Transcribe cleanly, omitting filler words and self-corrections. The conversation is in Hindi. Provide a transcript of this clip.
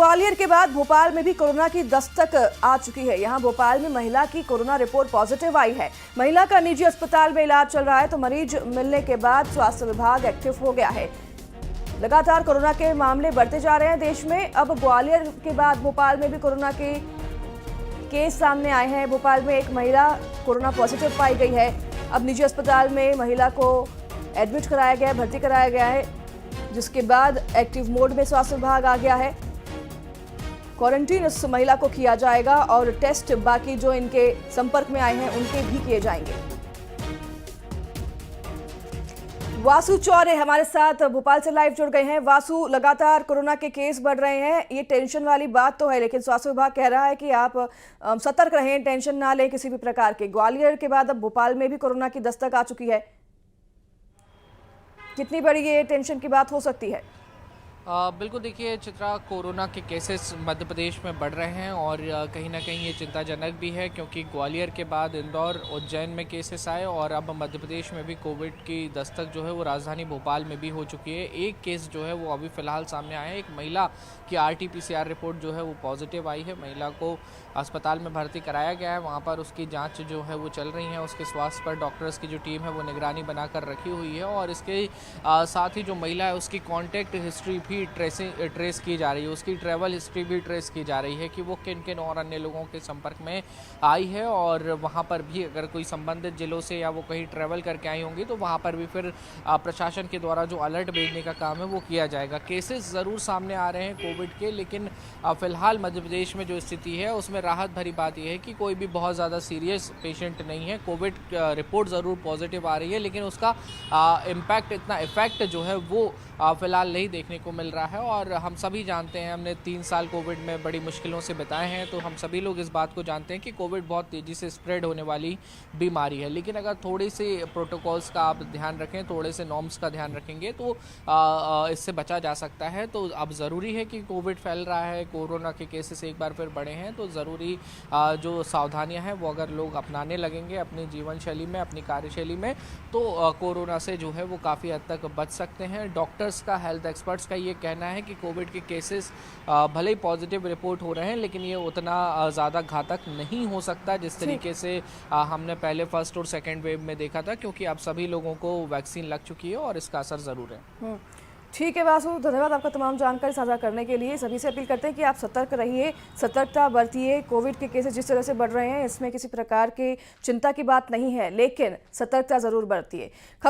ग्वालियर के बाद भोपाल में भी कोरोना की दस्तक आ चुकी है। यहां भोपाल में महिला की कोरोना रिपोर्ट पॉजिटिव आई है। महिला का निजी अस्पताल में इलाज चल रहा है, तो मरीज मिलने के बाद स्वास्थ्य विभाग एक्टिव हो गया है। लगातार कोरोना के मामले बढ़ते जा रहे हैं देश में। अब ग्वालियर के बाद भोपाल में भी कोरोना के केस सामने आए हैं। भोपाल में एक महिला कोरोना पॉजिटिव पाई गई है। अब निजी अस्पताल में महिला को एडमिट कराया गया है, भर्ती कराया गया है, जिसके बाद एक्टिव मोड में स्वास्थ्य विभाग आ गया है। क्वारंटीन इस महिला को किया जाएगा और टेस्ट बाकी जो इनके संपर्क में आए हैं उनके भी किए जाएंगे। वासु चौरे हमारे साथ भोपाल से लाइव जुड़ गए हैं। वासु, लगातार कोरोना के केस बढ़ रहे हैं, ये टेंशन वाली बात तो है, लेकिन स्वास्थ्य विभाग कह रहा है कि आप सतर्क रहें, टेंशन ना लें किसी भी प्रकार के। ग्वालियर के बाद अब भोपाल में भी कोरोना की दस्तक आ चुकी है। कितनी बड़ी ये टेंशन की बात हो सकती है? बिल्कुल, देखिए चित्रा, कोरोना के केसेस मध्य प्रदेश में बढ़ रहे हैं और कहीं ना कहीं ये चिंताजनक भी है, क्योंकि ग्वालियर के बाद इंदौर, उज्जैन में केसेस आए और अब मध्य प्रदेश में भी कोविड की दस्तक जो है वो राजधानी भोपाल में भी हो चुकी है। एक केस जो है वो अभी फ़िलहाल सामने आया है। एक महिला की RT-PCR रिपोर्ट जो है वो पॉजिटिव आई है। महिला को अस्पताल में भर्ती कराया गया है, वहाँ पर उसकी जाँच जो है वो चल रही है। उसके स्वास्थ्य पर डॉक्टर्स की जो टीम है वो निगरानी बनाकर रखी हुई है और इसके साथ ही जो महिला है उसकी कॉन्टैक्ट हिस्ट्री भी ट्रेस की जा रही है, उसकी ट्रैवल हिस्ट्री भी ट्रेस की जा रही है कि वो किन किन और अन्य लोगों के संपर्क में आई है। और वहाँ पर भी अगर कोई संबंधित जिलों से या वो कहीं ट्रैवल करके आई होंगी तो वहाँ पर भी फिर प्रशासन के द्वारा जो अलर्ट भेजने का काम है वो किया जाएगा। केसेस ज़रूर सामने आ रहे हैं कोविड के, लेकिन फ़िलहाल मध्य प्रदेश में जो स्थिति है उसमें राहत भरी बात यह है कि कोई भी बहुत ज़्यादा सीरियस पेशेंट नहीं है। कोविड रिपोर्ट ज़रूर पॉजिटिव आ रही है, लेकिन उसका इम्पैक्ट, इतना इफेक्ट जो है वो फ़िलहाल नहीं देखने को मिल रहा है। और हम सभी जानते हैं, हमने 3 साल कोविड में बड़ी मुश्किलों से बिताए हैं, तो हम सभी लोग इस बात को जानते हैं कि कोविड बहुत तेज़ी से स्प्रेड होने वाली बीमारी है। लेकिन अगर थोड़ी सी प्रोटोकॉल्स का आप ध्यान रखें, थोड़े से नॉर्म्स का ध्यान रखेंगे तो इससे बचा जा सकता है। तो अब ज़रूरी है कि कोविड फैल रहा है, कोरोना के केसेस एक बार फिर बढ़े हैं, तो ज़रूरी जो सावधानियाँ हैं वो अगर लोग अपनाने लगेंगे अपनी जीवन शैली में, अपनी कार्यशैली में, तो कोरोना से जो है वो काफ़ी हद तक बच सकते हैं। डॉक्टर्स का, हेल्थ एक्सपर्ट्स का ये कहना है कि कोविड के केसेस भले ही पॉजिटिव रिपोर्ट हो रहे हैं, लेकिन ये उतना ज़्यादा घातक नहीं हो सकता जिस तरीके से हमने पहले फर्स्ट और सेकेंड वेव में देखा था, क्योंकि अब सभी लोगों को वैक्सीन लग चुकी है और इसका असर ज़रूर है। ठीक है वासु, धन्यवाद आपका तमाम जानकारी साझा करने के लिए। सभी से अपील करते हैं कि आप सतर्क रहिए, सतर्कता बरतिए। कोविड के केसेस जिस तरह से बढ़ रहे हैं इसमें किसी प्रकार की चिंता की बात नहीं है, लेकिन सतर्कता जरूर बरतिए। खबर